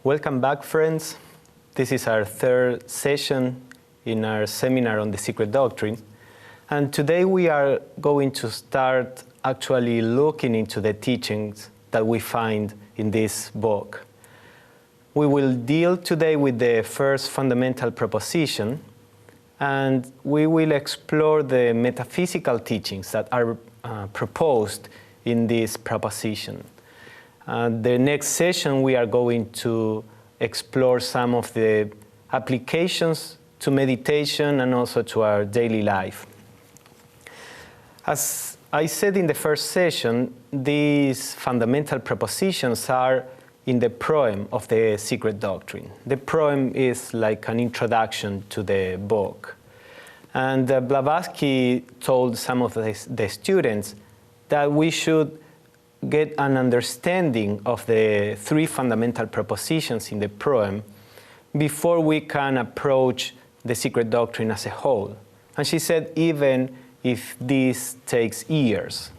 Welcome back, friends. This is our third session in our seminar on the Secret Doctrine. And today we are going to start actually looking into the teachings that we find in this book. We will deal today with the first fundamental proposition, and we will explore the metaphysical teachings that are proposed in this proposition. The next session we are going to explore some of the applications to meditation and also to our daily life. As I said in the first session, these fundamental propositions are in the proem of the Secret Doctrine. The proem is like an introduction to the book. And Blavatsky told some of the students that we should get an understanding of the three fundamental propositions in the proem before we can approach the Secret Doctrine as a whole. And she said even if this takes years,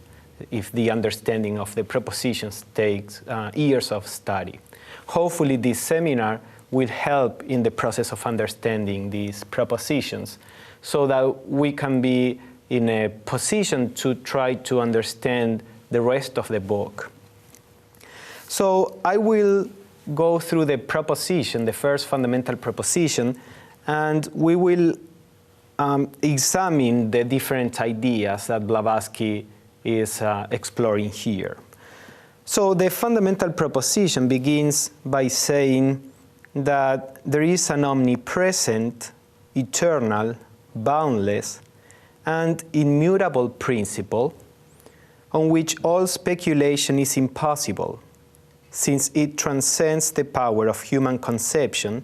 if the understanding of the propositions takes years of study. Hopefully this seminar will help in the process of understanding these propositions so that we can be in a position to try to understand the rest of the book. So I will go through the proposition, the first fundamental proposition, and we will examine the different ideas that Blavatsky is exploring here. So the fundamental proposition begins by saying that there is an omnipresent, eternal, boundless, and immutable principle on which all speculation is impossible, since it transcends the power of human conception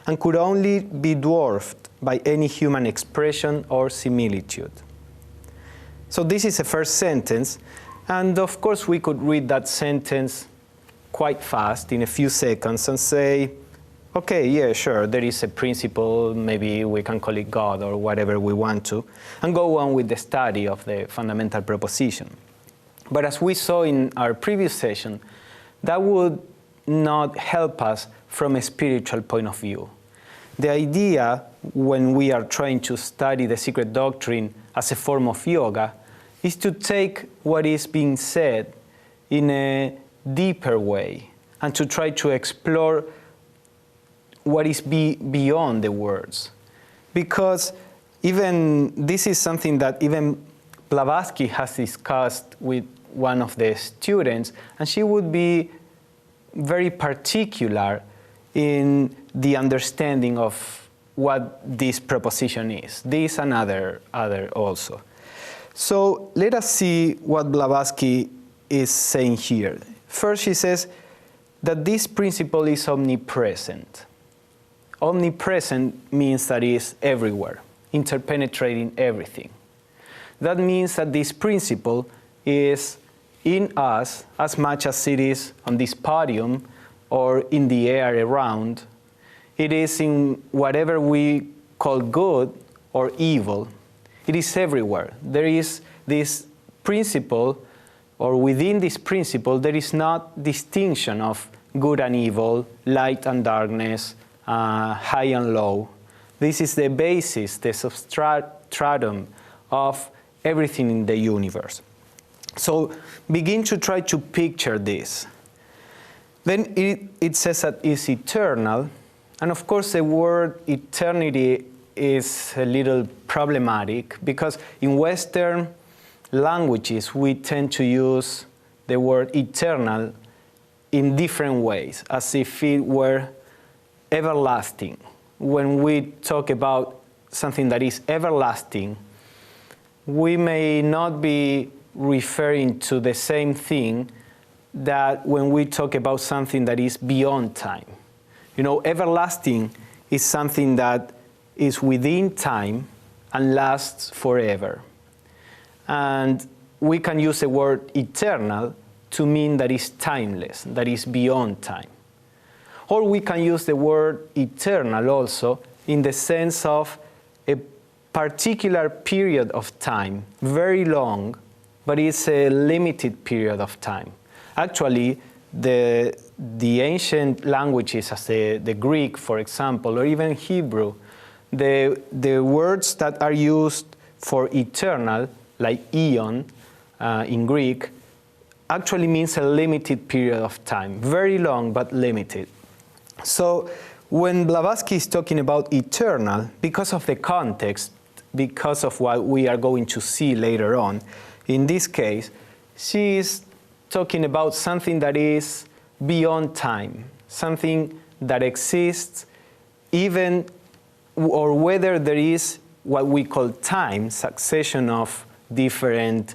and could only be dwarfed by any human expression or similitude. So this is the first sentence, and of course we could read that sentence quite fast in a few seconds and say, okay, yeah, sure, there is a principle, maybe we can call it God or whatever we want to, and go on with the study of the fundamental proposition. But as we saw in our previous session, that would not help us from a spiritual point of view. The idea, when we are trying to study the Secret Doctrine as a form of yoga, is to take what is being said in a deeper way and to try to explore what is beyond the words. Because even this is something that even Blavatsky has discussed with one of the students, and she would be very particular in the understanding of what this proposition is. This and other also. So let us see what Blavatsky is saying here. First, she says that this principle is omnipresent. Omnipresent means that it is everywhere, interpenetrating everything. That means that this principle is in us as much as it is on this podium or in the air around. It is in whatever we call good or evil. It is everywhere. There is this principle, or within this principle, there is not distinction of good and evil, light and darkness, high and low. This is the basis, the substratum of everything in the universe. So begin to try to picture this. Then it says that it's eternal, and of course the word eternity is a little problematic because in Western languages we tend to use the word eternal in different ways, as if it were everlasting. When we talk about something that is everlasting, we may not be referring to the same thing that when we talk about something that is beyond time. You know, everlasting is something that is within time and lasts forever. And we can use the word eternal to mean that is timeless, that is beyond time. Or we can use the word eternal also in the sense of a particular period of time, very long, but it's a limited period of time. Actually, the ancient languages, as the Greek, for example, or even Hebrew, the words that are used for eternal, like eon in Greek, actually means a limited period of time. Very long, but limited. So when Blavatsky is talking about eternal, because of the context, because of what we are going to see later on, in this case, she is talking about something that is beyond time, something that exists even, or whether there is what we call time, succession of different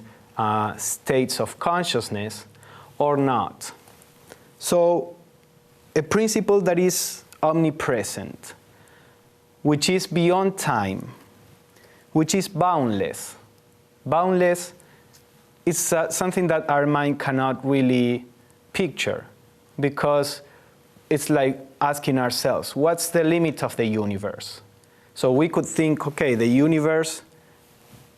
states of consciousness, or not. So a principle that is omnipresent, which is beyond time, which is boundless. Boundless is something that our mind cannot really picture, because it's like asking ourselves, what's the limit of the universe? So we could think, okay, the universe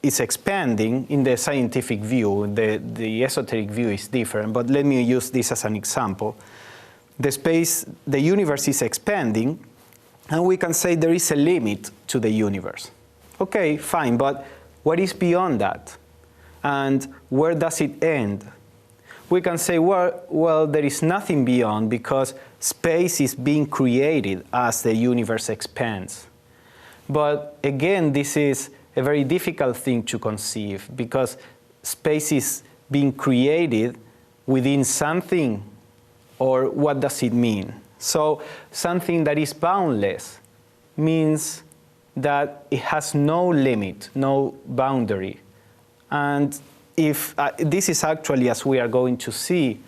is expanding in the scientific view. The esoteric view is different, but let me use this as an example. The universe is expanding, and we can say there is a limit to the universe. Okay, fine, but what is beyond that? And where does it end? We can say, well, there is nothing beyond, because space is being created as the universe expands. But again, this is a very difficult thing to conceive, because space is being created within something, or what does it mean? So something that is boundless means that it has no limit, no boundary. And if this is actually, as we are going to see,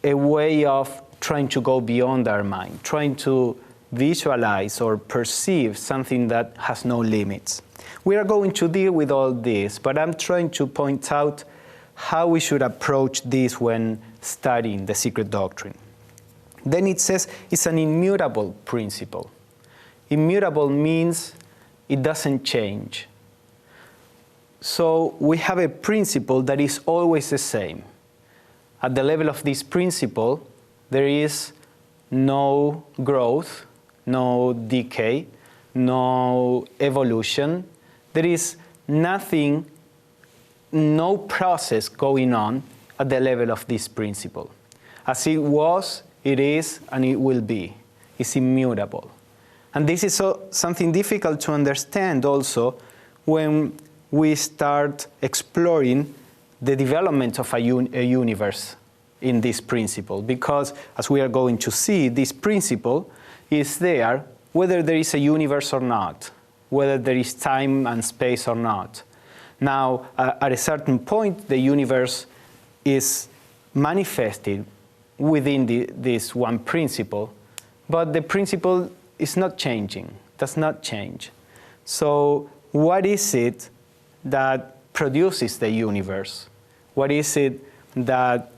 a way of trying to go beyond our mind, trying to visualize or perceive something that has no limits. We are going to deal with all this, but I'm trying to point out how we should approach this when studying the Secret Doctrine. Then it says it's an immutable principle. Immutable means it doesn't change. So we have a principle that is always the same. At the level of this principle, there is no growth, no decay, no evolution. There is nothing, no process going on at the level of this principle. As it was, it is, and it will be. It's immutable. And this is something difficult to understand also when we start exploring the development of a universe in this principle, because as we are going to see, this principle is there whether there is a universe or not, whether there is time and space or not. Now, at a certain point, the universe is manifested within this one principle, but the principle is not changing, does not change. So what is it that produces the universe? What is it that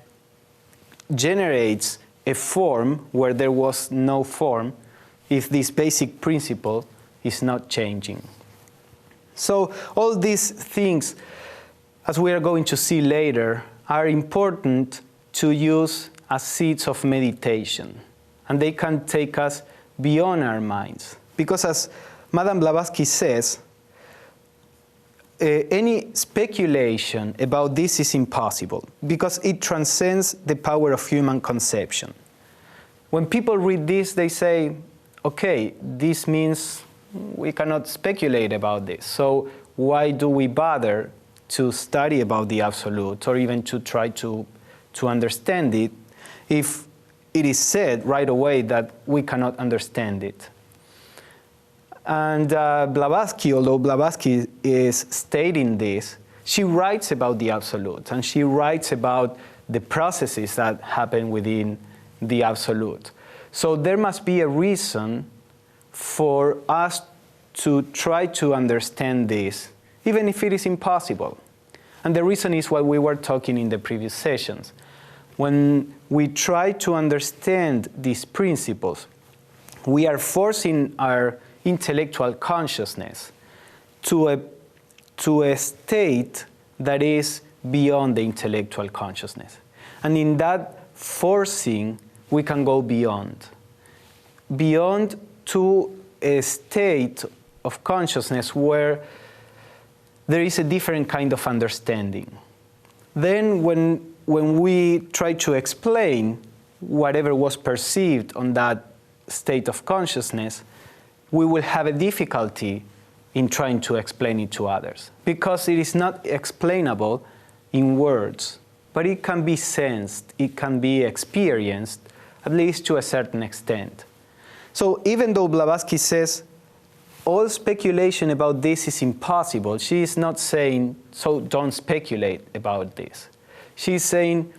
generates a form where there was no form if this basic principle is not changing? So all these things, as we are going to see later, are important to use as seeds of meditation. And they can take us beyond our minds. Because as Madame Blavatsky says, any speculation about this is impossible, because it transcends the power of human conception. When people read this, they say, okay, this means we cannot speculate about this. So why do we bother to study about the Absolute, or even to try to understand it, if it is said right away that we cannot understand it? And Blavatsky, although Blavatsky is stating this, she writes about the Absolute, and she writes about the processes that happen within the Absolute. So there must be a reason for us to try to understand this, even if it is impossible. And the reason is what we were talking in the previous sessions. When we try to understand these principles, we are forcing our intellectual consciousness to a state that is beyond the intellectual consciousness. And in that forcing, we can go beyond to a state of consciousness where there is a different kind of understanding. Then when we try to explain whatever was perceived on that state of consciousness, we will have a difficulty in trying to explain it to others, because it is not explainable in words, but it can be sensed, it can be experienced, at least to a certain extent. So even though Blavatsky says all speculation about this is impossible, she is not saying, so don't speculate about this. She's saying,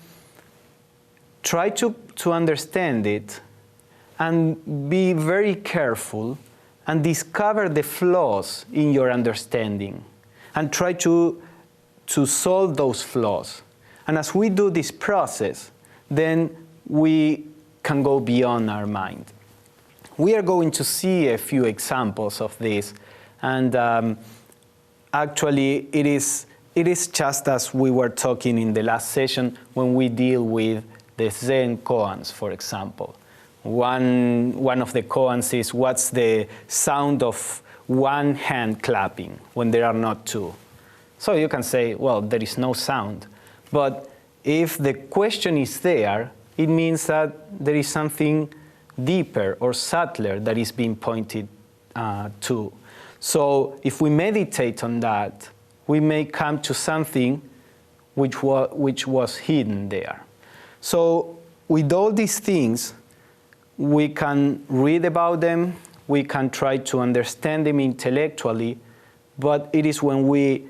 try to understand it and be very careful and discover the flaws in your understanding and try to solve those flaws. And as we do this process, then we can go beyond our mind. We are going to see a few examples of this, and actually it is just as we were talking in the last session when we deal with the Zen koans, for example. One of the koans is, what's the sound of one hand clapping when there are not two? So you can say, well, there is no sound. But if the question is there, it means that there is something deeper or subtler that is being pointed to. So if we meditate on that, we may come to something which was hidden there. So with all these things, we can read about them, we can try to understand them intellectually, but it is when we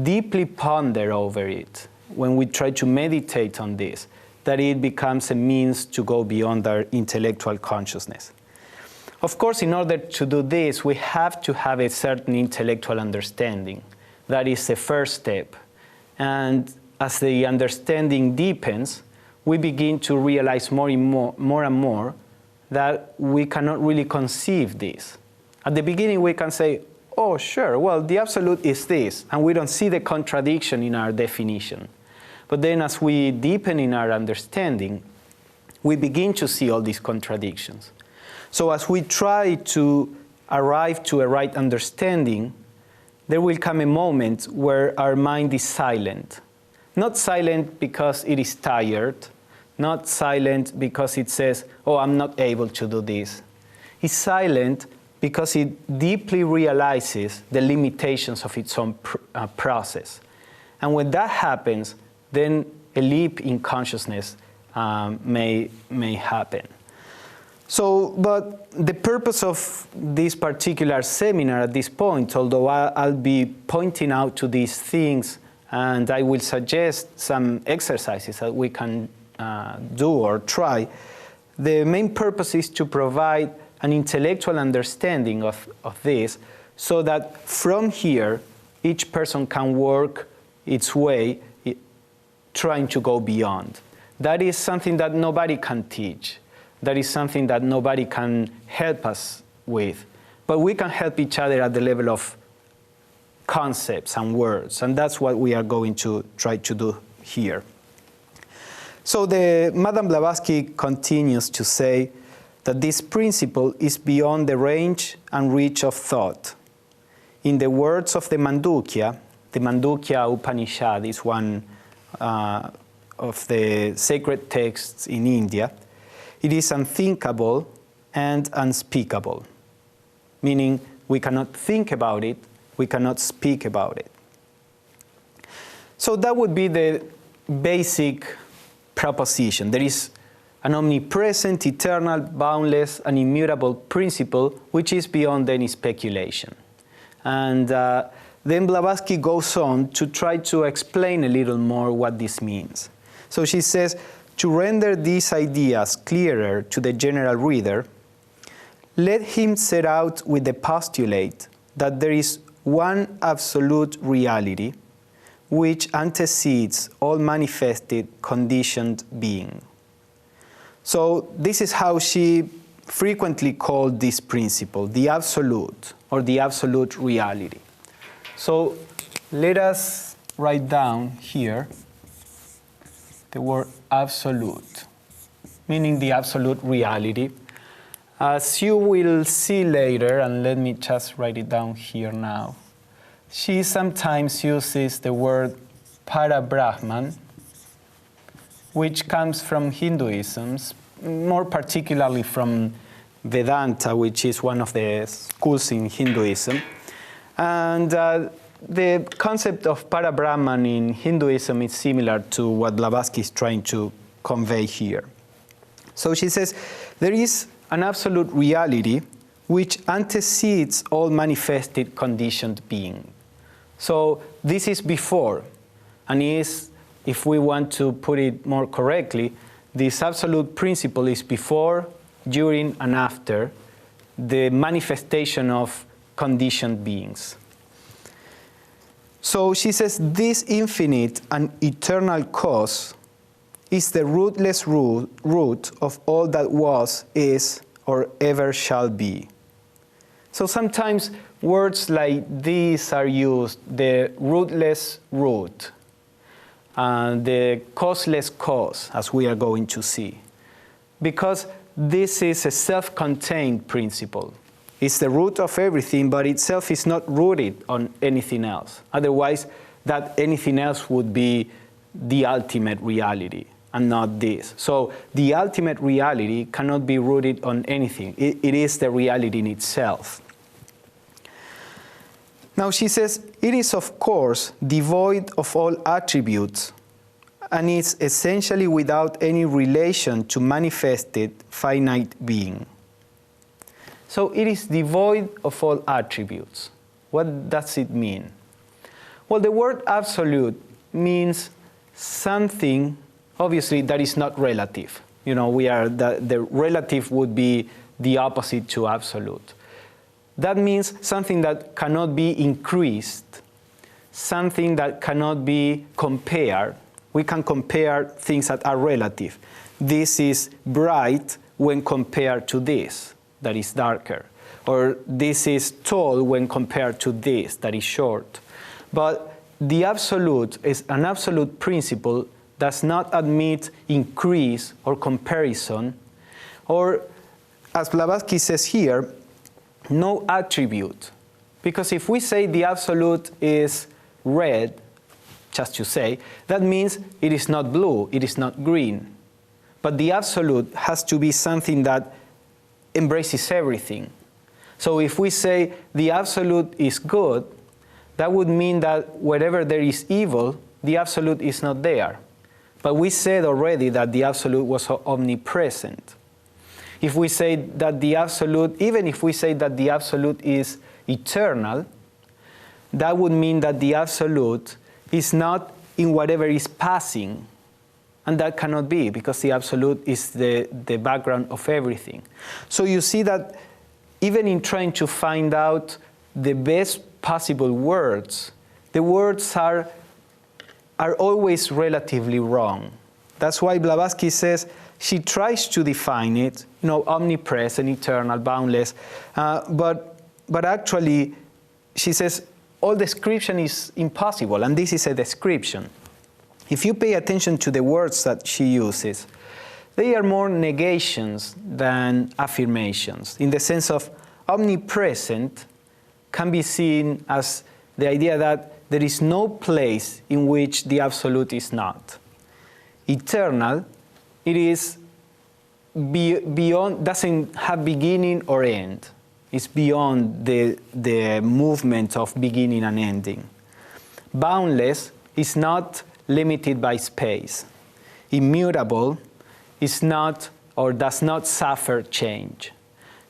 deeply ponder over it, when we try to meditate on this, that it becomes a means to go beyond our intellectual consciousness. Of course, in order to do this, we have to have a certain intellectual understanding. That is the first step. And as the understanding deepens, we begin to realize more and more that we cannot really conceive this. At the beginning, we can say, oh, sure, well, the absolute is this, and we don't see the contradiction in our definition. But then as we deepen in our understanding, we begin to see all these contradictions. So as we try to arrive to a right understanding, there will come a moment where our mind is silent. Not silent because it is tired, not silent because it says, oh, I'm not able to do this. It's silent because it deeply realizes the limitations of its own process. And when that happens, then a leap in consciousness may happen. So, but the purpose of this particular seminar at this point, although I'll be pointing out to these things and I will suggest some exercises that we can do or try, the main purpose is to provide an intellectual understanding of this, so that from here, each person can work its way trying to go beyond. That is something that nobody can teach. That is something that nobody can help us with. But we can help each other at the level of concepts and words, and that's what we are going to try to do here. So Madame Blavatsky continues to say that this principle is beyond the range and reach of thought. In the words of the Mandukya Upanishad is one of the sacred texts in India. It is unthinkable and unspeakable, meaning we cannot think about it, we cannot speak about it. So that would be the basic proposition. There is an omnipresent, eternal, boundless, and immutable principle which is beyond any speculation. And then Blavatsky goes on to try to explain a little more what this means. So she says, to render these ideas clearer to the general reader, let him set out with the postulate that there is one absolute reality which antecedes all manifested conditioned being. So this is how she frequently called this principle, the absolute, or the absolute reality. So let us write down here the word absolute. meaning the absolute reality. As you will see later, and let me just write it down here now, she sometimes uses the word para-Brahman, which comes from Hinduism, more particularly from Vedanta, which is one of the schools in Hinduism. And the concept of para-Brahman in Hinduism is similar to what Blavatsky is trying to convey here. So she says, there is an absolute reality which antecedes all manifested conditioned being. So this is before, and is, if we want to put it more correctly, this absolute principle is before, during, and after the manifestation of conditioned beings. So she says, this infinite and eternal cause is the rootless root of all that was, is, or ever shall be. So sometimes words like these are used, the rootless root, and the causeless cause, as we are going to see, because this is a self-contained principle. It's the root of everything, but itself is not rooted on anything else. Otherwise, that anything else would be the ultimate reality, and not this. So the ultimate reality cannot be rooted on anything. It is the reality in itself. Now she says, it is of course devoid of all attributes, and is essentially without any relation to manifested finite being. So it is devoid of all attributes. What does it mean? Well, the word absolute means something, obviously, that is not relative. You know, the relative would be the opposite to absolute. That means something that cannot be increased, something that cannot be compared. We can compare things that are relative. This is bright when compared to this, that is darker. Or this is tall when compared to this, that is short. But the absolute is an absolute principle, does not admit increase or comparison, or, as Blavatsky says here, no attribute. Because if we say the absolute is red, just to say, that means it is not blue, it is not green. But the absolute has to be something that embraces everything. So if we say the absolute is good, that would mean that wherever there is evil, the absolute is not there. But we said already that the absolute was omnipresent. If we say that the absolute, even if we say that the absolute is eternal, that would mean that the absolute is not in whatever is passing. And that cannot be, because the absolute is the background of everything. So you see that even in trying to find out the best possible words, the words are always relatively wrong. That's why Blavatsky says she tries to define it, omnipresent, eternal, boundless, but actually she says all description is impossible, and this is a description. If you pay attention to the words that she uses, they are more negations than affirmations, in the sense of omnipresent can be seen as the idea that there is no place in which the absolute is not. Eternal, it is beyond, doesn't have beginning or end. It's beyond the movement of beginning and ending. Boundless is not limited by space. Immutable is not or does not suffer change.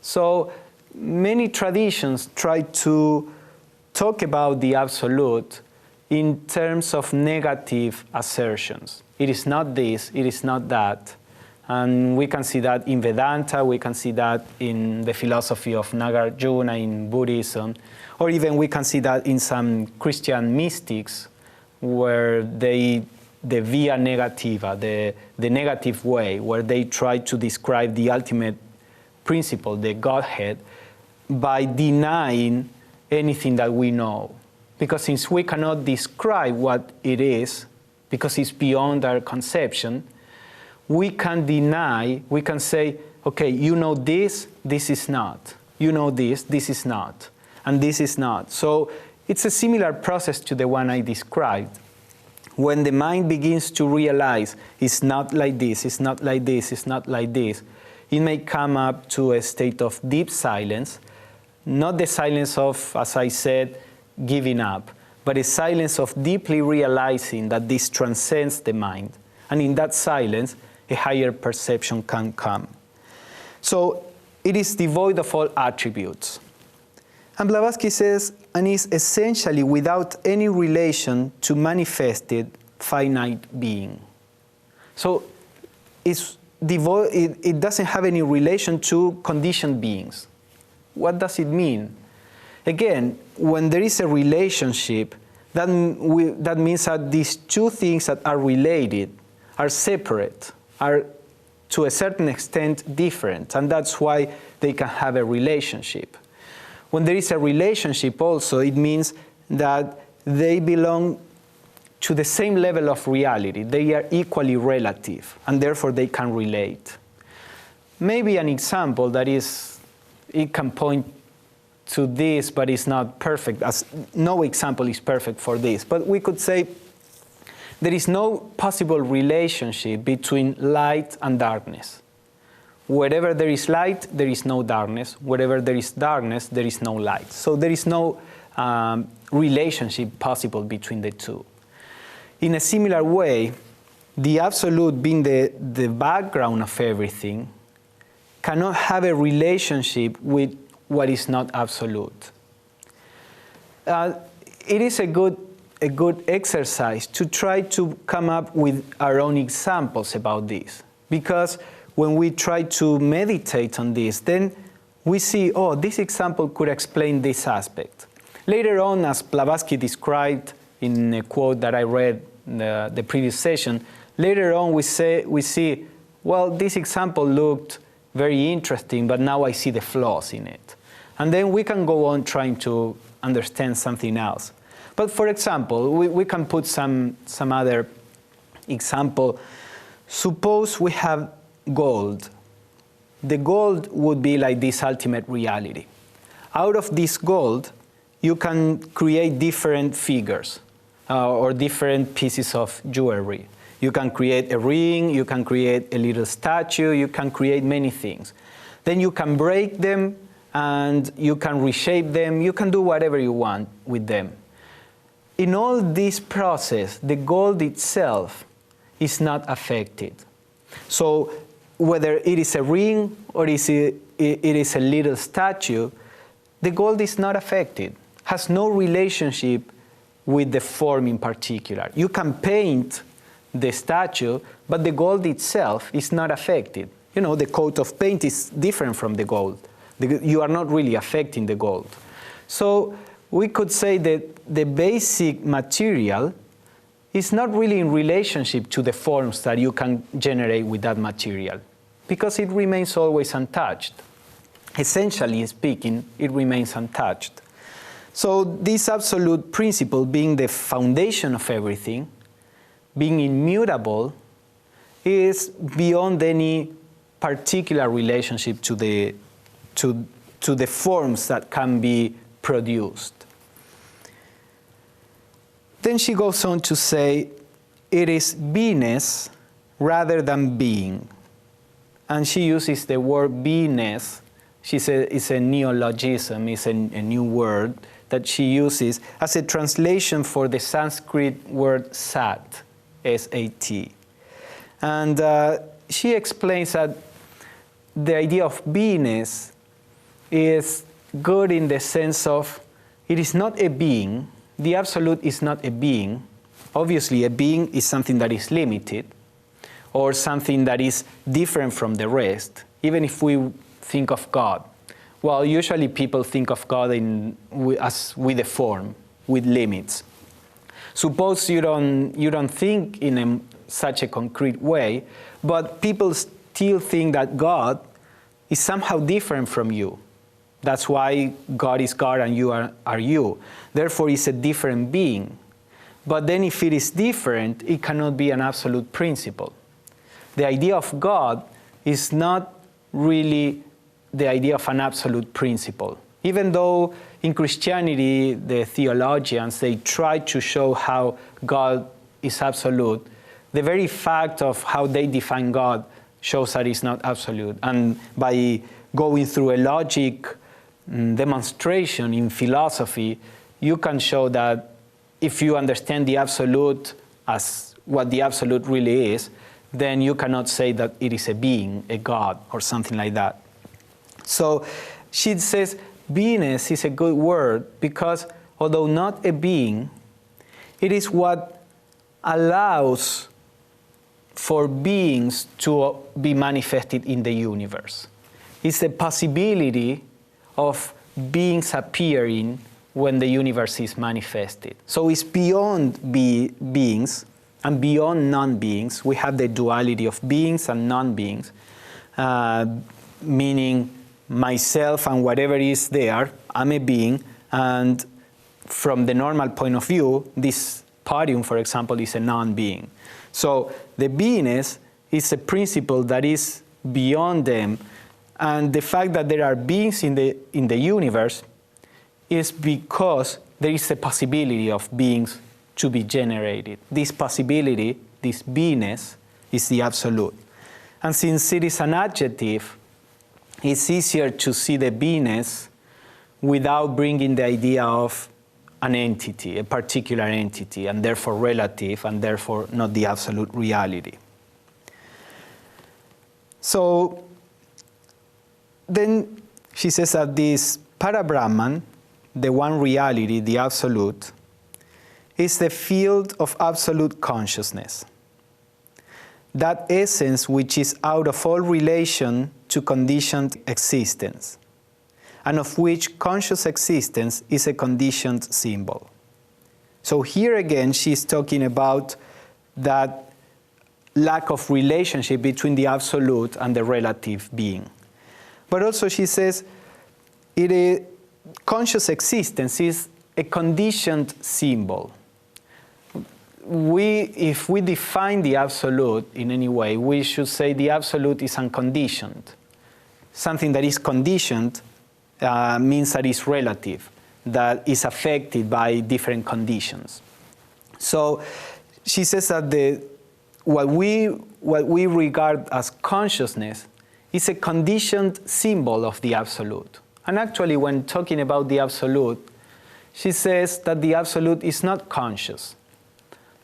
So many traditions try to talk about the absolute in terms of negative assertions. It is not this, it is not that. And we can see that in Vedanta, we can see that in the philosophy of Nagarjuna in Buddhism, or even we can see that in some Christian mystics, where the via negativa, the negative way, where they try to describe the ultimate principle, the Godhead, by denying anything that we know. Because since we cannot describe what it is, because it's beyond our conception, we can deny, we can say, okay, you know this, this is not. You know this is not. And this is not. So it's a similar process to the one I described. When the mind begins to realize it's not like this, it's not like this, it's not like this, it may come up to a state of deep silence, not the silence of, as I said, giving up, but a silence of deeply realizing that this transcends the mind. And in that silence, a higher perception can come. So it is devoid of all attributes. And Blavatsky says, and is essentially without any relation to manifested finite being. So it doesn't have any relation to conditioned beings. What does it mean? Again, when there is a relationship, that means that these two things that are related are separate, are to a certain extent different, and that's why they can have a relationship. When there is a relationship also, it means that they belong to the same level of reality. They are equally relative, and therefore they can relate. Maybe an example that is, it can point to this, but it's not perfect, as no example is perfect for this. But we could say there is no possible relationship between light and darkness. Wherever there is light, there is no darkness. Wherever there is darkness, there is no light. So there is no relationship possible between the two. In a similar way, the absolute, being the background of everything, cannot have a relationship with what is not absolute. It is a good exercise to try to come up with our own examples about this, because when we try to meditate on this, then we see, oh, this example could explain this aspect. Later on, as Blavatsky described in a quote that I read in the previous session, later on we see, well, this example looked very interesting, but now I see the flaws in it. And then we can go on trying to understand something else. But for example, we can put some other example. Suppose we have gold. The gold would be like this ultimate reality. Out of this gold, you can create different figures or different pieces of jewelry. You can create a ring, you can create a little statue, you can create many things. Then you can break them and you can reshape them, you can do whatever you want with them. In all this process, the gold itself is not affected. So whether it is a ring or it is a little statue, the gold is not affected, has no relationship with the form in particular. You can paint the statue, but the gold itself is not affected. You know, the coat of paint is different from the gold. You are not really affecting the gold. So we could say that the basic material is not really in relationship to the forms that you can generate with that material, because it remains always untouched. Essentially speaking, it remains untouched. So this absolute principle, being the foundation of everything, being immutable, is beyond any particular relationship to the forms that can be produced. Then she goes on to say, it is beingness rather than being. And she uses the word beingness. She says it's a neologism, it's a new word that she uses as a translation for the Sanskrit word sat, S-A-T. And she explains that the idea of beingness is good in the sense of it is not a being. The absolute is not a being. Obviously, a being is something that is limited or something that is different from the rest, even if we think of God. Well, usually people think of God as with a form, with limits. Suppose you don't think in such a concrete way, but people still think that God is somehow different from you. That's why God is God and you are you. Therefore, it's a different being. But then if it is different, it cannot be an absolute principle. the idea of God is not really the idea of an absolute principle. Even though in Christianity, the theologians, they try to show how God is absolute, the very fact of how they define God shows that it's not absolute. And by going through a logic demonstration in philosophy, you can show that if you understand the absolute as what the absolute really is, then you cannot say that it is a being, a God, or something like that. So she says beingness is a good word because although not a being, it is what allows for beings to be manifested in the universe. It's the possibility of beings appearing when the universe is manifested. So it's beyond beings and beyond non-beings. We have the duality of beings and non-beings, meaning myself and whatever is there, I'm a being, and from the normal point of view, this podium, for example, is a non-being. So the beingness is a principle that is beyond them, and the fact that there are beings in the universe is because there is a possibility of beings to be generated. This possibility, this beingness, is the absolute. And since it is an adjective, it's easier to see the beingness without bringing the idea of an entity, a particular entity, and therefore relative, and therefore not the absolute reality. So then she says that this Parabrahman, the one reality, the absolute, is the field of absolute consciousness. That essence which is out of all relation to conditioned existence, and of which conscious existence is a conditioned symbol. So here again, she's talking about that lack of relationship between the absolute and the relative being. But also she says, conscious existence is a conditioned symbol. If we define the absolute in any way, we should say the absolute is unconditioned. Something that is conditioned means that it's relative, that is affected by different conditions. So she says that what we regard as consciousness is a conditioned symbol of the absolute. And actually, when talking about the absolute, she says that the absolute is not conscious.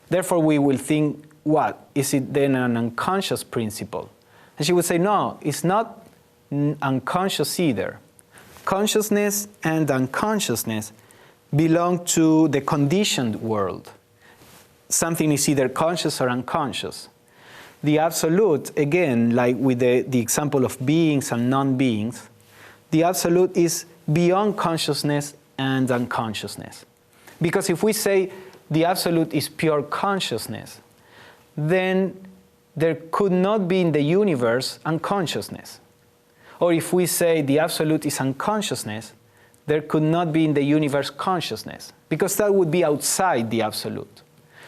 Therefore, we will think, what? Is it then an unconscious principle? And she would say, no, it's not unconscious either. Consciousness and unconsciousness belong to the conditioned world. Something is either conscious or unconscious. The absolute, again, like with the example of beings and non-beings, the absolute is beyond consciousness and unconsciousness. Because if we say the absolute is pure consciousness, then there could not be in the universe unconsciousness. Or if we say the absolute is unconsciousness, there could not be in the universe consciousness, because that would be outside the absolute.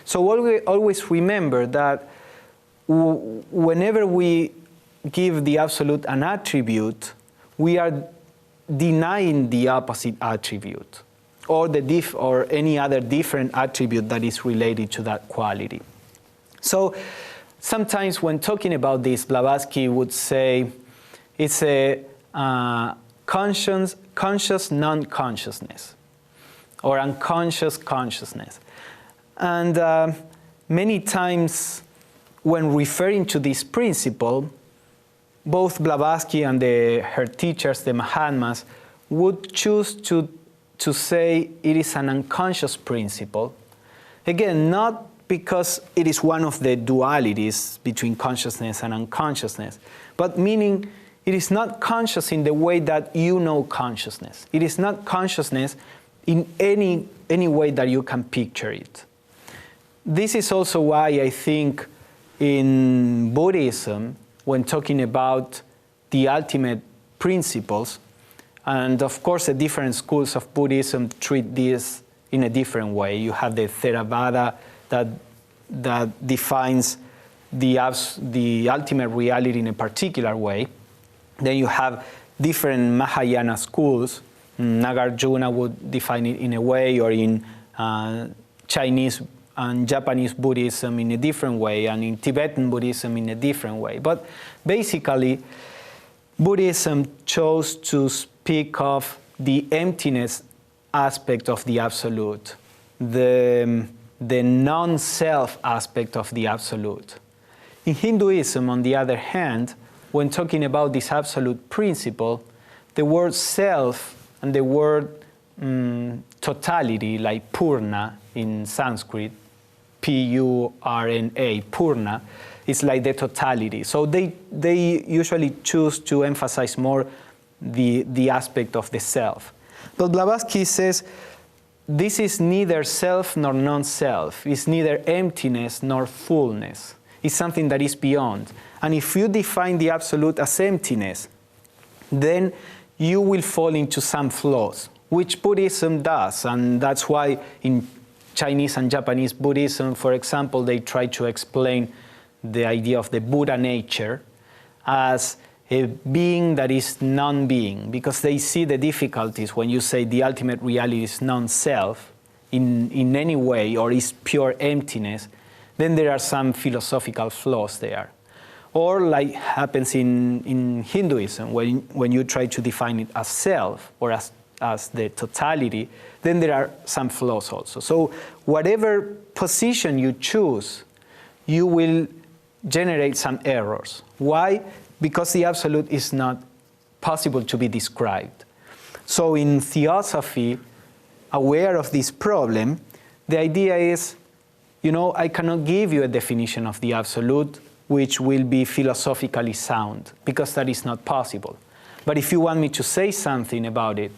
So always remember that whenever we give the absolute an attribute, we are denying the opposite attribute, or any other different attribute that is related to that quality. So sometimes when talking about this, Blavatsky would say it's a conscious non-consciousness, or unconscious consciousness. And many times when referring to this principle, both Blavatsky and her teachers, the Mahatmas, would choose to say it is an unconscious principle. Again, not because it is one of the dualities between consciousness and unconsciousness, but meaning it is not conscious in the way that you know consciousness. It is not consciousness in any way that you can picture it. This is also why I think in Buddhism, when talking about the ultimate principles, and of course the different schools of Buddhism treat this in a different way. You have the Theravada that defines the ultimate reality in a particular way. Then you have different Mahayana schools. Nagarjuna would define it in a way, or in Chinese and Japanese Buddhism in a different way, and in Tibetan Buddhism in a different way. But basically, Buddhism chose to speak of the emptiness aspect of the Absolute, the non-self aspect of the Absolute. In Hinduism, on the other hand, when talking about this absolute principle, the word self and the word totality, like Purna in Sanskrit, P-U-R-N-A, Purna, is like the totality. So they usually choose to emphasize more the aspect of the self. But Blavatsky says, this is neither self nor non-self. It's neither emptiness nor fullness. It's something that is beyond. And if you define the Absolute as emptiness, then you will fall into some flaws, which Buddhism does. And that's why in Chinese and Japanese Buddhism, for example, they try to explain the idea of the Buddha nature as a being that is non-being, because they see the difficulties when you say the ultimate reality is non-self in any way, or is pure emptiness. Then there are some philosophical flaws there. Or like happens in Hinduism, when you try to define it as self or as the totality, then there are some flaws also. So whatever position you choose, you will generate some errors. Why? Because the Absolute is not possible to be described. So in Theosophy, aware of this problem, the idea is, I cannot give you a definition of the Absolute which will be philosophically sound, because that is not possible. But if you want me to say something about it,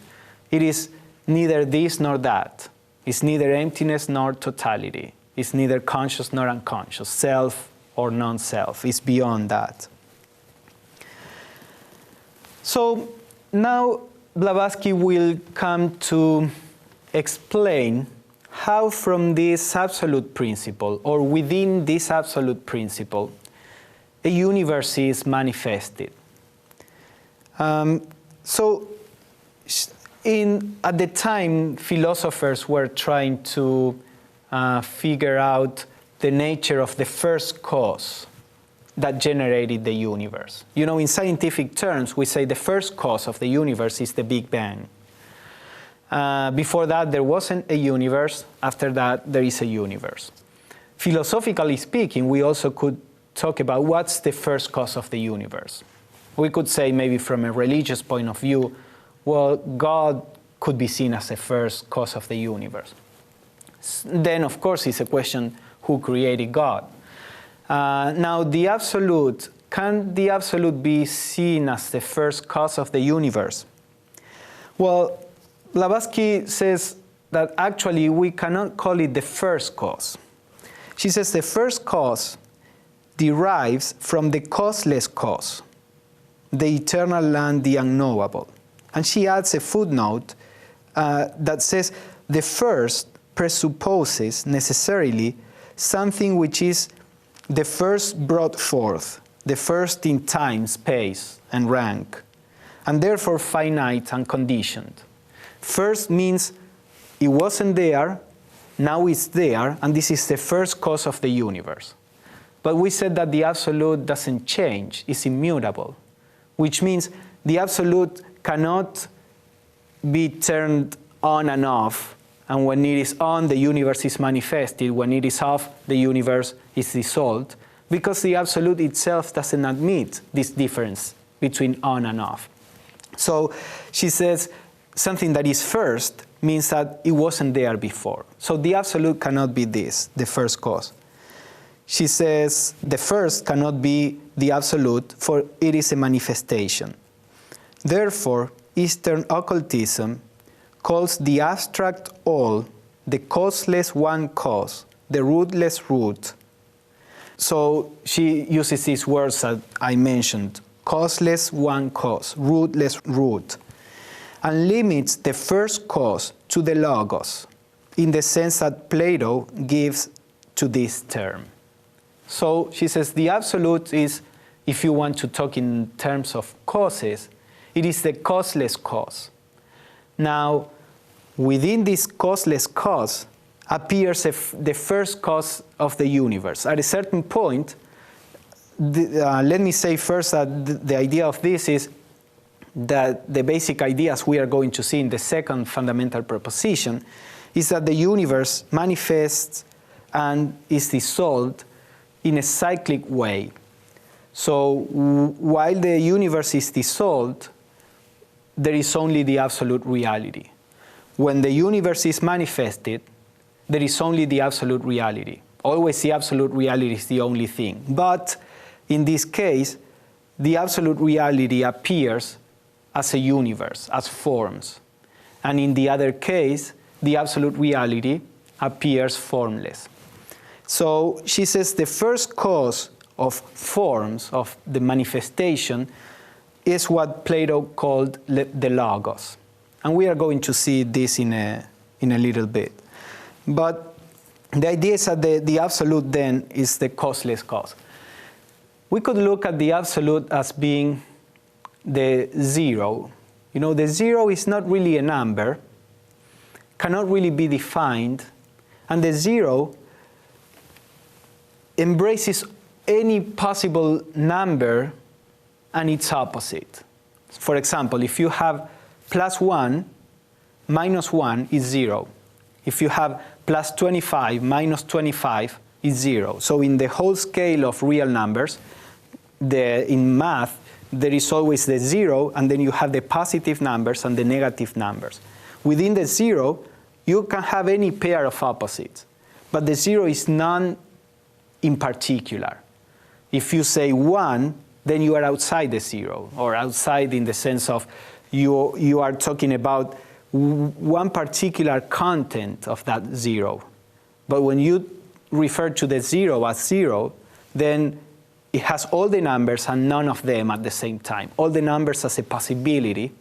it is neither this nor that. It's neither emptiness nor totality. It's neither conscious nor unconscious, self or non-self. It's beyond that. So now Blavatsky will come to explain how from this absolute principle, or within this absolute principle, a universe is manifested. So at the time, philosophers were trying to figure out the nature of the first cause that generated the universe. In scientific terms, we say the first cause of the universe is the Big Bang. Before that, there wasn't a universe. After that, there is a universe. Philosophically speaking, we also could talk about what's the first cause of the universe. We could say, maybe from a religious point of view, well, God could be seen as the first cause of the universe. Then, of course, it's a question, who created God? Now, the Absolute, can the Absolute be seen as the first cause of the universe? Well, Blavatsky says that actually we cannot call it the first cause. She says the first cause derives from the causeless cause, the eternal land, the unknowable. And she adds a footnote that says the first presupposes necessarily something which is the first brought forth, the first in time, space, and rank, and therefore finite and conditioned. First means it wasn't there, now it's there, and this is the first cause of the universe. But we said that the Absolute doesn't change, it's immutable, which means the Absolute cannot be turned on and off, and when it is on, the universe is manifested. When it is off, the universe is dissolved, because the Absolute itself doesn't admit this difference between on and off. So she says something that is first means that it wasn't there before. So the Absolute cannot be this, the first cause. She says the first cannot be the Absolute, for it is a manifestation. Therefore, Eastern occultism calls the abstract all the causeless one cause, the rootless root. So she uses these words that I mentioned, causeless one cause, rootless root, and limits the first cause to the logos, in the sense that Plato gives to this term. So she says the absolute is, if you want to talk in terms of causes, it is the causeless cause. Now, within this causeless cause appears the first cause of the universe. At a certain point, let me say first that the idea of this is that the basic ideas we are going to see in the second fundamental proposition is that the universe manifests and is dissolved in a cyclic way. So while the universe is dissolved, there is only the absolute reality. When the universe is manifested, there is only the absolute reality. Always the absolute reality is the only thing. But in this case, the absolute reality appears as a universe, as forms. And in the other case, the absolute reality appears formless. So she says the first cause of forms, of the manifestation, is what Plato called the logos. And we are going to see this in a little bit. But the idea is that the absolute then is the causeless cause. We could look at the absolute as being the zero. You know, the zero is not really a number, cannot really be defined, and the zero embraces any possible number and its opposite. For example, if you have plus 1, minus 1 is 0. If you have plus 25, minus 25 is 0. So in the whole scale of real numbers, in math, there is always the 0, and then you have the positive numbers and the negative numbers. Within the 0, you can have any pair of opposites, but the 0 is none in particular. If you say 1, then you are outside the 0, or outside in the sense of you are talking about one particular content of that 0. But when you refer to the 0 as 0, then it has all the numbers and none of them at the same time. All the numbers as a possibility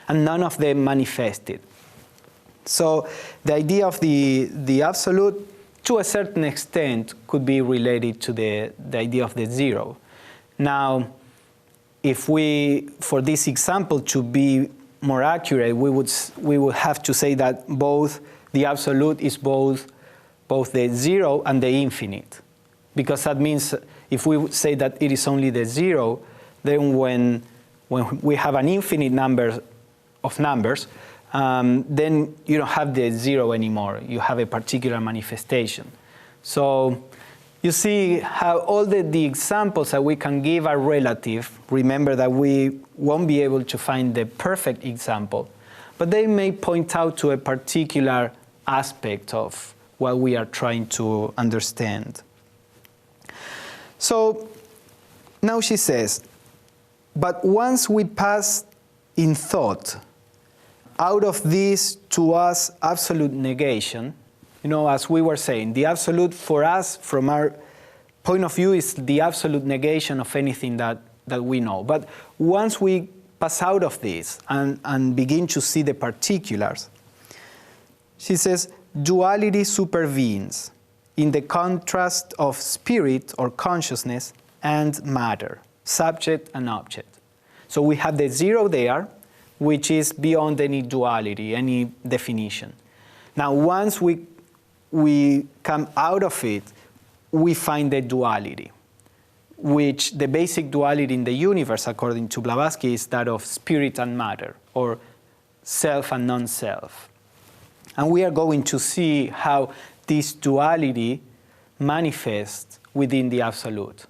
and none of them manifested. So the idea of the absolute, to a certain extent, could be related to the idea of the 0. Now, if we, for this example to be more accurate, we would have to say that the absolute is both the 0 and the infinite. Because that means if we say that it is only the 0, then when we have an infinite number of numbers, then you don't have the 0 anymore. You have a particular manifestation. So you see how all the examples that we can give are relative. Remember that we won't be able to find the perfect example, but they may point out to a particular aspect of what we are trying to understand. So now she says, but once we pass in thought out of this to us absolute negation, you know, as we were saying, the absolute for us, from our point of view, is the absolute negation of anything that we know. But once we pass out of this and begin to see the particulars, she says, duality supervenes in the contrast of spirit or consciousness and matter, subject and object. So we have the 0 there, which is beyond any duality, any definition. Now, once we come out of it, we find the duality, which the basic duality in the universe, according to Blavatsky, is that of spirit and matter, or self and non-self. And we are going to see how this duality manifests within the absolute.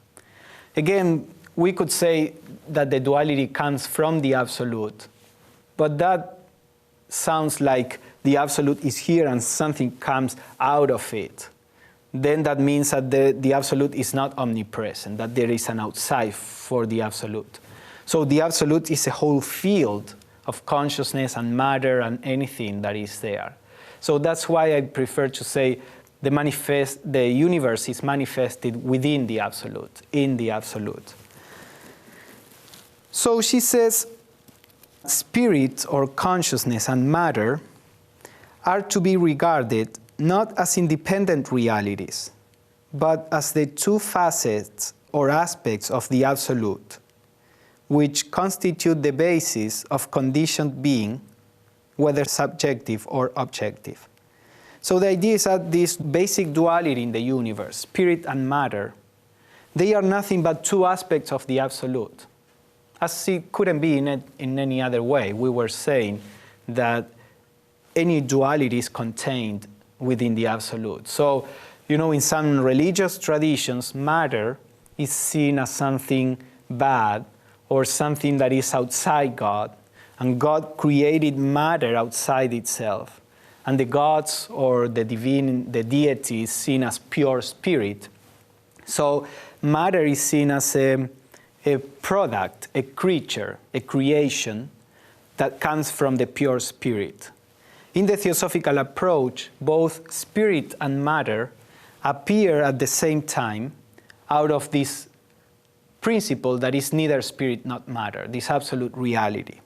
Again, we could say that the duality comes from the absolute, but that sounds like the absolute is here and something comes out of it. Then that means that the absolute is not omnipresent, that there is an outside for the absolute. So the absolute is a whole field of consciousness and matter and anything that is there. So that's why I prefer to say the universe is manifested within the absolute, in the absolute. So she says, spirit or consciousness and matter are to be regarded not as independent realities, but as the two facets or aspects of the absolute, which constitute the basis of conditioned being, whether subjective or objective. So the idea is that this basic duality in the universe, spirit and matter, they are nothing but two aspects of the absolute. As it couldn't be in any other way. We were saying that any duality is contained within the absolute. So, in some religious traditions, matter is seen as something bad or something that is outside God, and God created matter outside itself. And the gods or the deity is seen as pure spirit. So matter is seen as a product, a creature, a creation that comes from the pure spirit. In the Theosophical approach, both spirit and matter appear at the same time out of this principle that is neither spirit nor matter, this absolute reality.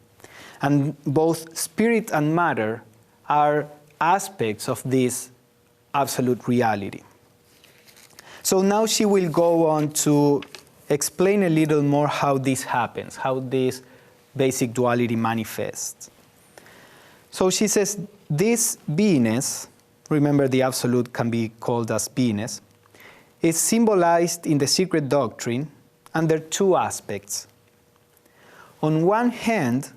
And both spirit and matter are aspects of this absolute reality. So now she will go on to explain a little more how this happens, how this basic duality manifests. So she says, this beingness, remember the absolute can be called as beingness, is symbolized in the Secret Doctrine under two aspects. On one hand,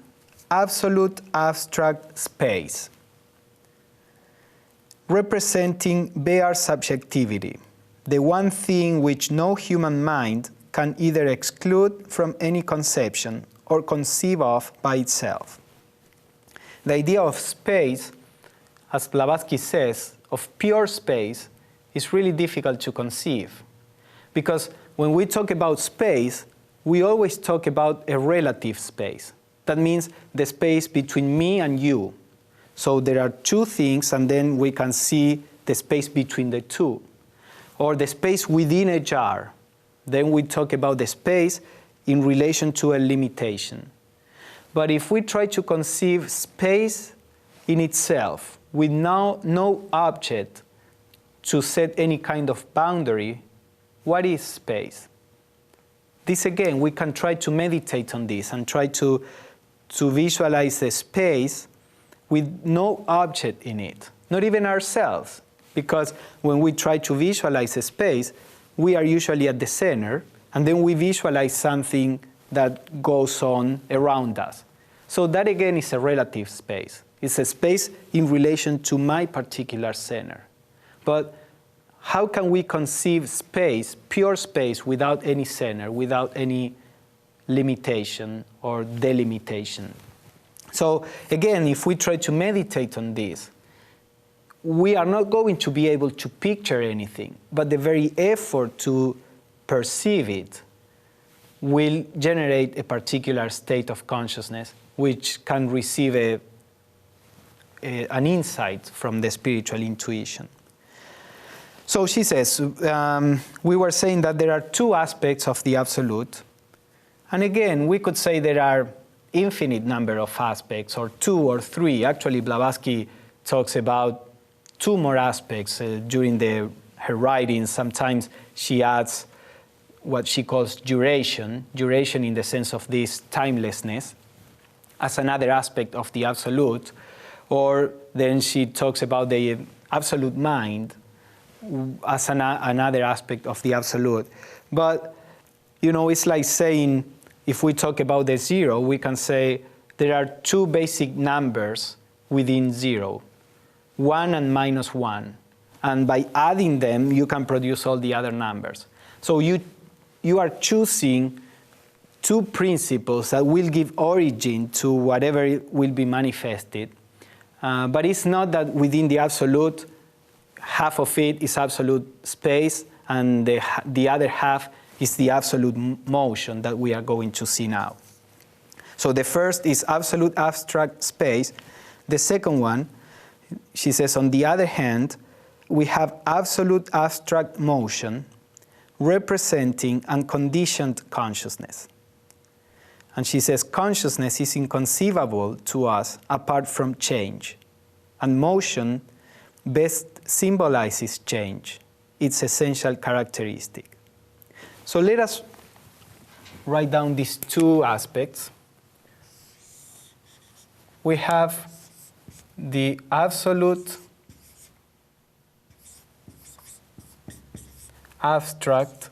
absolute abstract space, representing bare subjectivity, the one thing which no human mind can either exclude from any conception or conceive of by itself. The idea of space, as Blavatsky says, of pure space, is really difficult to conceive. Because when we talk about space, we always talk about a relative space. That means the space between me and you. So there are two things, and then we can see the space between the two. Or the space within a jar. Then we talk about the space in relation to a limitation. But if we try to conceive space in itself, with no object to set any kind of boundary, what is space? This again, we can try to meditate on this and try to visualize the space with no object in it, not even ourselves. Because when we try to visualize a space, we are usually at the center, and then we visualize something that goes on around us. So that again is a relative space. It's a space in relation to my particular center. But how can we conceive space, pure space, without any center, without any limitation or delimitation? So again, if we try to meditate on this, we are not going to be able to picture anything, but the very effort to perceive it will generate a particular state of consciousness which can receive an insight from the spiritual intuition. So she says, we were saying that there are two aspects of the absolute. And again, we could say there are infinite number of aspects, or two or three. Actually, Blavatsky talks about two more aspects during her writings. Sometimes she adds what she calls duration in the sense of this timelessness, as another aspect of the absolute. Or then she talks about the absolute mind as another aspect of the absolute. But, it's like saying, if we talk about the zero, we can say there are two basic numbers within zero, 1 and -1. And by adding them, you can produce all the other numbers. So you are choosing two principles that will give origin to whatever will be manifested. But it's not that within the absolute, half of it is absolute space, and the other half is the absolute motion that we are going to see now. So the first is absolute abstract space. The second one, she says, on the other hand, we have absolute abstract motion representing unconditioned consciousness. And she says, consciousness is inconceivable to us apart from change, and motion best symbolizes change. its essential characteristic. So let us write down these two aspects. We have the absolute abstract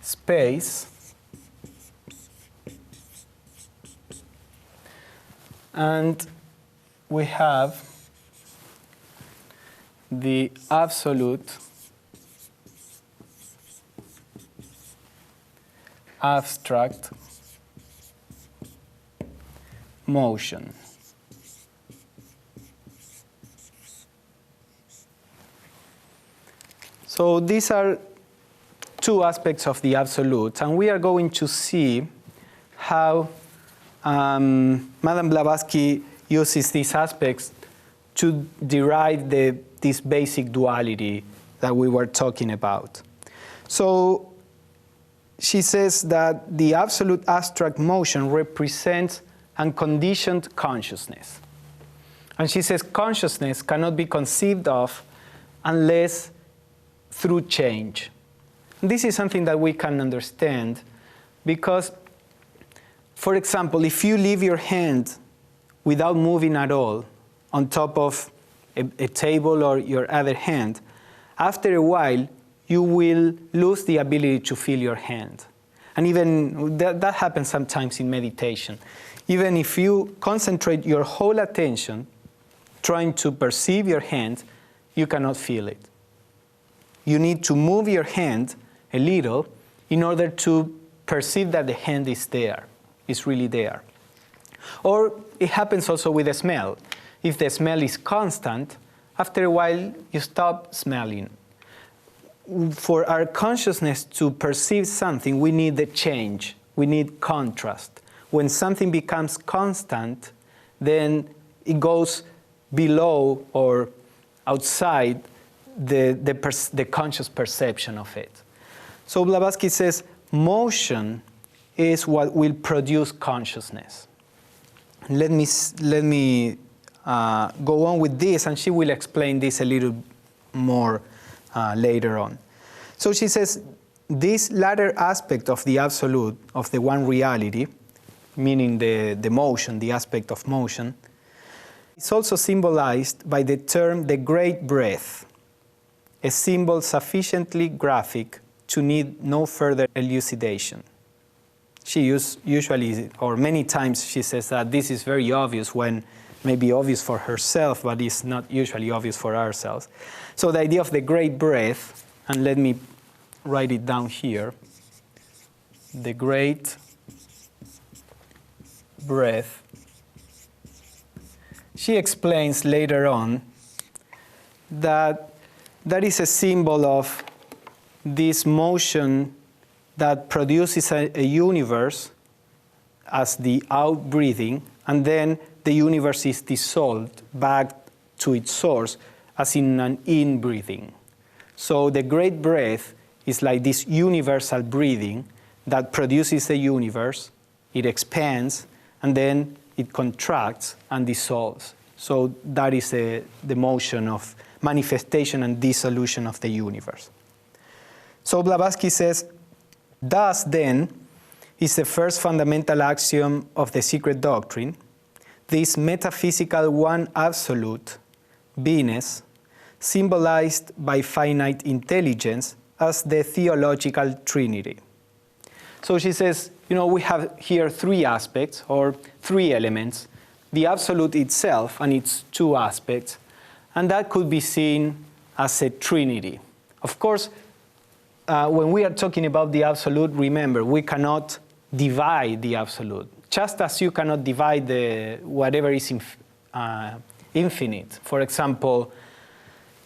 space and we have the absolute abstract motion. So these are two aspects of the absolute, and we are going to see how Madame Blavatsky uses these aspects to derive this basic duality that we were talking about. So she says that the absolute abstract motion represents unconditioned consciousness. And she says consciousness cannot be conceived of unless through change. And this is something that we can understand because, for example, if you leave your hand without moving at all on top of a table or your other hand, after a while, you will lose the ability to feel your hand. And even that happens sometimes in meditation. Even if you concentrate your whole attention trying to perceive your hand, you cannot feel it. You need to move your hand a little in order to perceive that the hand is there, is really there. Or it happens also with the smell. If the smell is constant, after a while you stop smelling. For our consciousness to perceive something, we need the change. We need contrast. When something becomes constant, then it goes below or outside the conscious perception of it. So Blavatsky says motion is what will produce consciousness. Let me go on with this, and she will explain this a little more later on. So she says this latter aspect of the absolute, of the one reality, meaning the motion, the aspect of motion, is also symbolized by the term the great breath, a symbol sufficiently graphic to need no further elucidation. She usually, or many times, she says that this is very obvious when maybe obvious for herself, but it's not usually obvious for ourselves. So the idea of the great breath, and let me write it down here, the great breath. She explains later on that that is a symbol of this motion that produces a universe as the out-breathing, and then the universe is dissolved back to its source as in an in-breathing. So the great breath is like this universal breathing that produces the universe, it expands, and then it contracts and dissolves. So that is the motion of manifestation and dissolution of the universe. So Blavatsky says, thus then is the first fundamental axiom of the Secret Doctrine, this metaphysical one absolute, beingness, symbolized by finite intelligence as the theological Trinity. So she says, we have here three aspects or three elements, the absolute itself and its two aspects, and that could be seen as a trinity. Of course, when we are talking about the absolute, remember, we cannot divide the absolute, just as you cannot divide whatever is infinite. For example,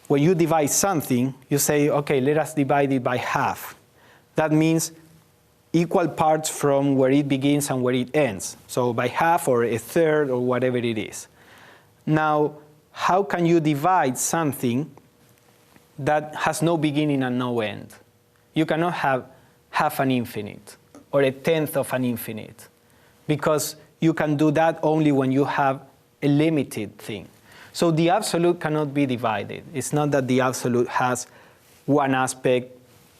when you divide something, you say, okay, let us divide it by half. That means equal parts from where it begins and where it ends. So by half or a third or whatever it is. Now, how can you divide something that has no beginning and no end? You cannot have half an infinite or a tenth of an infinite, because you can do that only when you have a limited thing. So the absolute cannot be divided. It's not that the absolute has one aspect,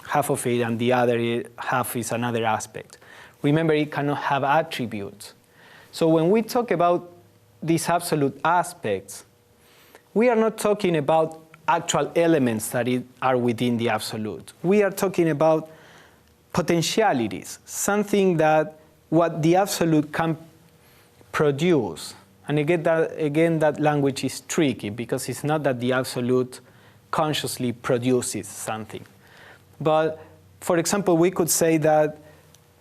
half of it, and the other half is another aspect. Remember, it cannot have attributes. So when we talk about these absolute aspects, we are not talking about actual elements that are within the absolute. We are talking about potentialities, something that what the absolute can produce. And again, that language is tricky because it's not that the absolute consciously produces something. But for example, we could say that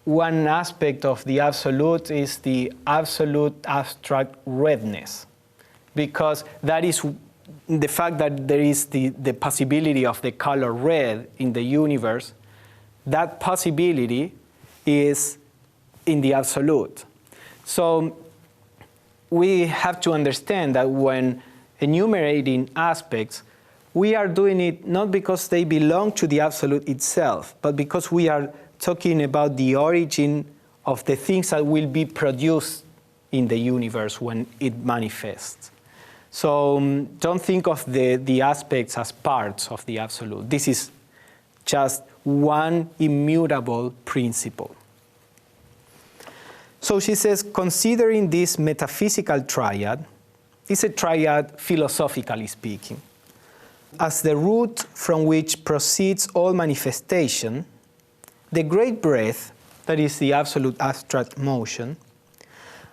one aspect of the absolute is the absolute abstract redness, because that is the fact that there is the possibility of the color red in the universe. That possibility is in the absolute. So we have to understand that when enumerating aspects, we are doing it not because they belong to the absolute itself, but because we are talking about the origin of the things that will be produced in the universe when it manifests. So don't think of the aspects as parts of the absolute. This is just one immutable principle. So she says, considering this metaphysical triad, it's a triad philosophically speaking, as the root from which proceeds all manifestation, the great breath, that is the absolute abstract motion,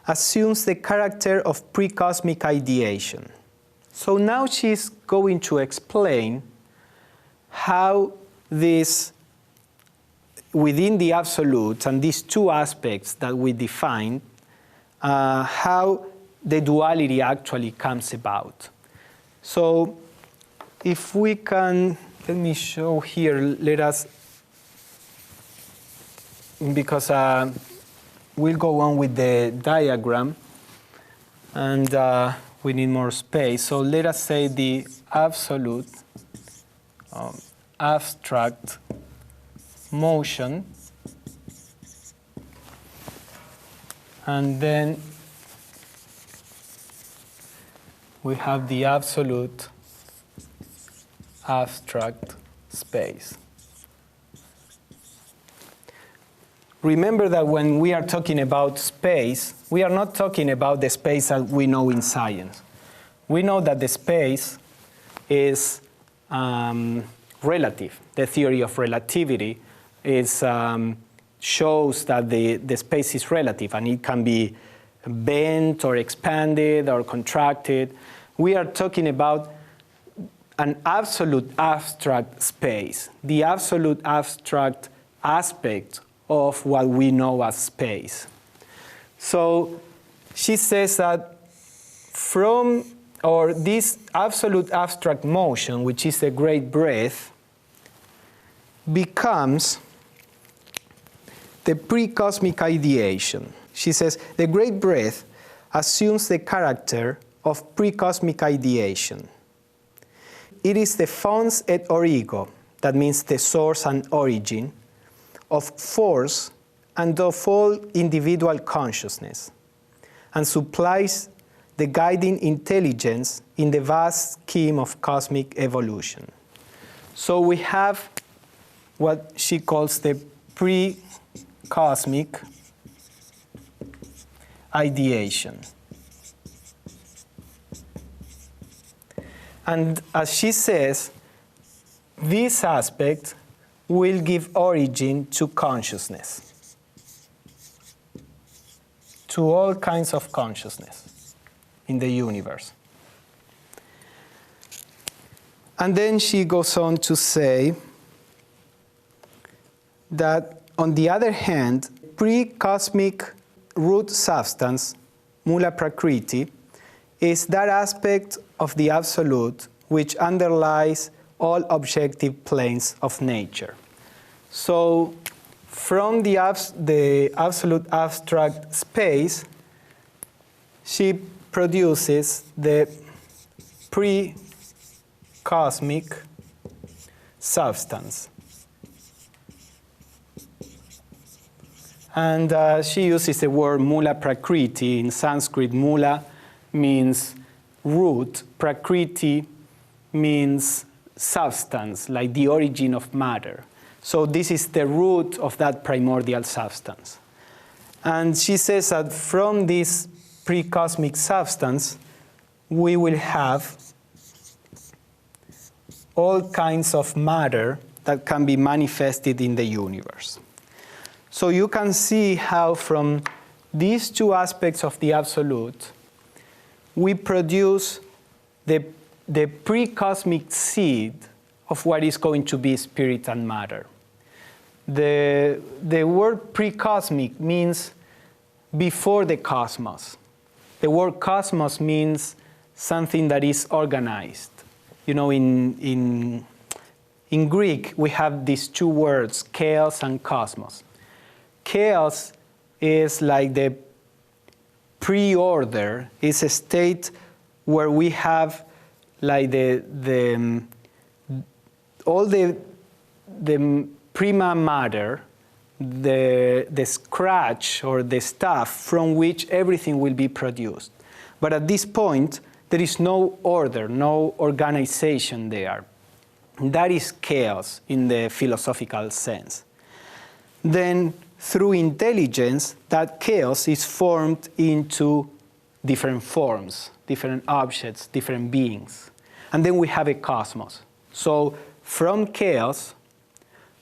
assumes the character of pre-cosmic ideation. So now she's going to explain how this, within the absolute, and these two aspects that we defined, how the duality actually comes about. So if we can, let me show here, let us, because we'll go on with the diagram, and we need more space. So let us say the absolute abstract motion, and then we have the absolute abstract space. Remember that when we are talking about space, we are not talking about the space that we know in science. We know that the space is relative. The theory of relativity shows that the space is relative, and it can be bent or expanded or contracted. We are talking about an absolute abstract space, the absolute abstract aspect of what we know as space. So she says that this absolute abstract motion, which is the great breath, becomes the pre-cosmic ideation. She says the great breath assumes the character of pre-cosmic ideation. It is the fons et origo, that means the source and origin, of force and of all individual consciousness, and supplies the guiding intelligence in the vast scheme of cosmic evolution. So we have what she calls the pre-cosmic ideation. And as she says, this aspect will give origin to consciousness, to all kinds of consciousness in the universe. And then she goes on to say that, on the other hand, pre-cosmic root substance, mula prakriti, is that aspect of the absolute which underlies all objective planes of nature. So from the absolute abstract space, she produces the pre-cosmic substance. And she uses the word mula prakriti. In Sanskrit, mula means root, prakriti means substance, like the origin of matter. So this is the root of that primordial substance. And she says that from this pre-cosmic substance, we will have all kinds of matter that can be manifested in the universe. So you can see how from these two aspects of the absolute, we produce the pre-cosmic seed of what is going to be spirit and matter. The word pre-cosmic means before the cosmos. The word cosmos means something that is organized. You know, in Greek, we have these two words, chaos and cosmos. Chaos is like the pre-order. It's a state where we have like all the prima matter, the scratch or the stuff from which everything will be produced. But at this point, there is no order, no organization there. That is chaos in the philosophical sense. Then, through intelligence, that chaos is formed into different forms, different objects, different beings. And then we have a cosmos. So, from chaos,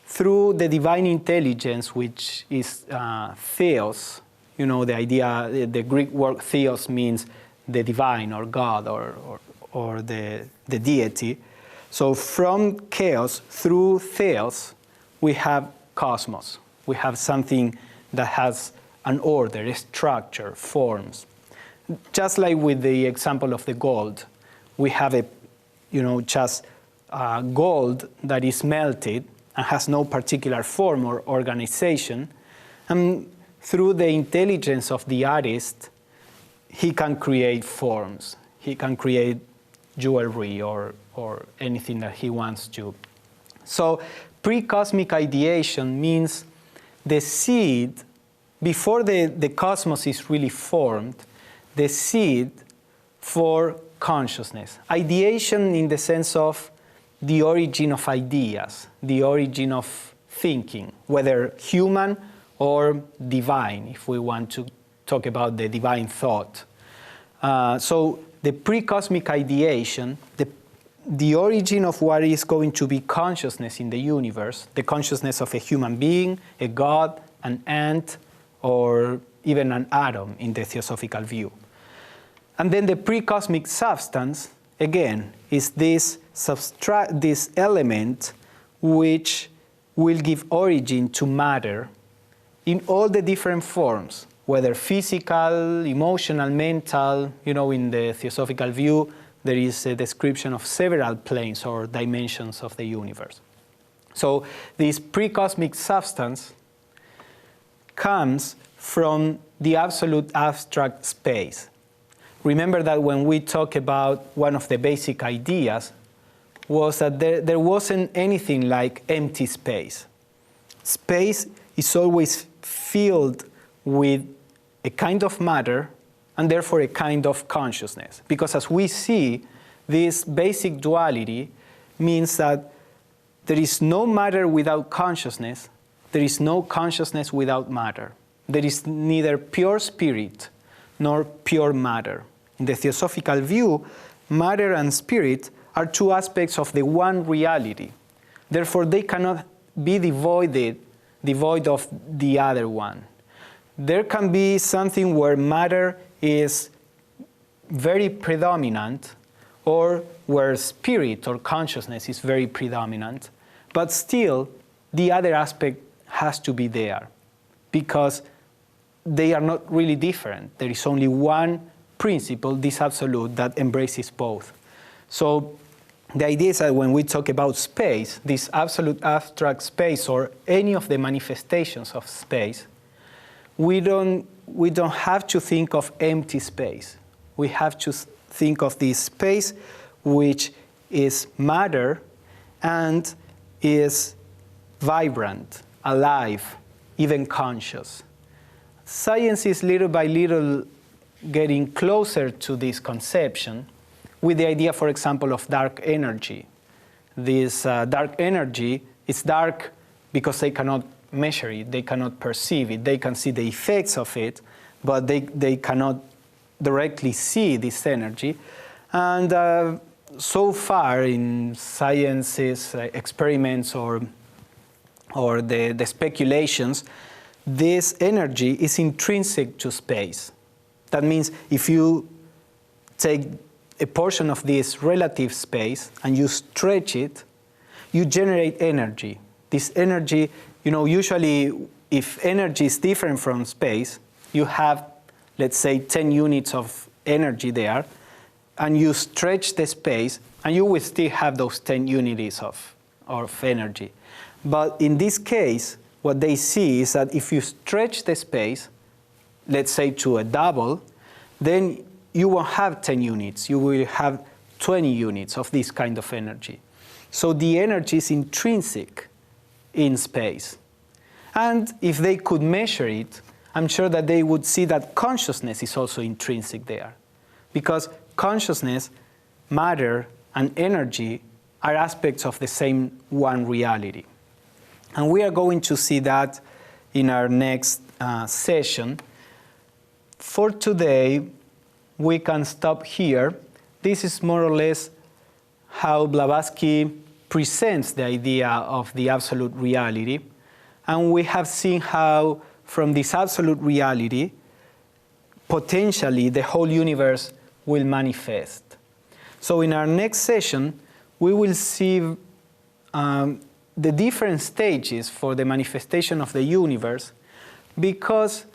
through the divine intelligence, which is theos, you know, the idea, the Greek word theos means the divine or God or the deity. So from chaos through theos, we have cosmos. We have something that has an order, a structure, forms. Just like with the example of the gold, we have just gold that is melted and has no particular form or organization. And through the intelligence of the artist, he can create forms. He can create jewelry or anything that he wants to. So pre-cosmic ideation means the seed, before the cosmos is really formed, the seed for consciousness. Ideation in the sense of the origin of ideas, the origin of thinking, whether human or divine, if we want to talk about the divine thought. So the pre-cosmic ideation, the origin of what is going to be consciousness in the universe, the consciousness of a human being, a god, an ant, or even an atom in the theosophical view. And then the pre-cosmic substance, again, is this element which will give origin to matter in all the different forms, whether physical, emotional, mental. You know, in the theosophical view, there is a description of several planes or dimensions of the universe. So this pre-cosmic substance comes from the absolute abstract space. Remember that when we talk about one of the basic ideas was that there wasn't anything like empty space. Space is always filled with a kind of matter and therefore a kind of consciousness. Because as we see, this basic duality means that there is no matter without consciousness, there is no consciousness without matter. There is neither pure spirit nor pure matter. In the theosophical view, matter and spirit are two aspects of the one reality. Therefore, they cannot be devoid of the other one. There can be something where matter is very predominant or where spirit or consciousness is very predominant, but still the other aspect has to be there because they are not really different. There is only one principle, this absolute, that embraces both. So the idea is that when we talk about space, this absolute abstract space or any of the manifestations of space, we don't have to think of empty space. We have to think of this space which is matter and is vibrant, alive, even conscious. Science is little by little getting closer to this conception, with the idea, for example, of dark energy. This dark energy is dark because they cannot measure it, they cannot perceive it, they can see the effects of it, but they cannot directly see this energy. And so far in science's experiments or the speculations, this energy is intrinsic to space. That means if you take a portion of this relative space and you stretch it, you generate energy. This energy, usually if energy is different from space, you have, let's say, 10 units of energy there, and you stretch the space, and you will still have those 10 units of energy. But in this case, what they see is that if you stretch the space, let's say to a double, then you won't have 10 units. You will have 20 units of this kind of energy. So the energy is intrinsic in space. And if they could measure it, I'm sure that they would see that consciousness is also intrinsic there. Because consciousness, matter, and energy are aspects of the same one reality. And we are going to see that in our next session. For today, we can stop here. This is more or less how Blavatsky presents the idea of the absolute reality. And we have seen how from this absolute reality, potentially the whole universe will manifest. So in our next session, we will see the different stages for the manifestation of the universe, because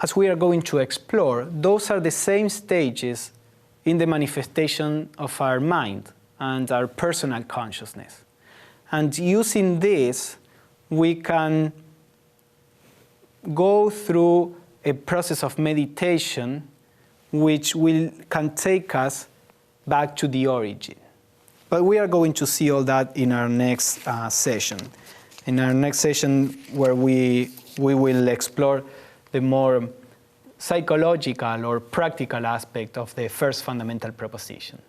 as we are going to explore, those are the same stages in the manifestation of our mind and our personal consciousness. And using this, we can go through a process of meditation which can take us back to the origin. But we are going to see all that in our next session. In our next session, where we will explore the more psychological or practical aspect of the first fundamental proposition.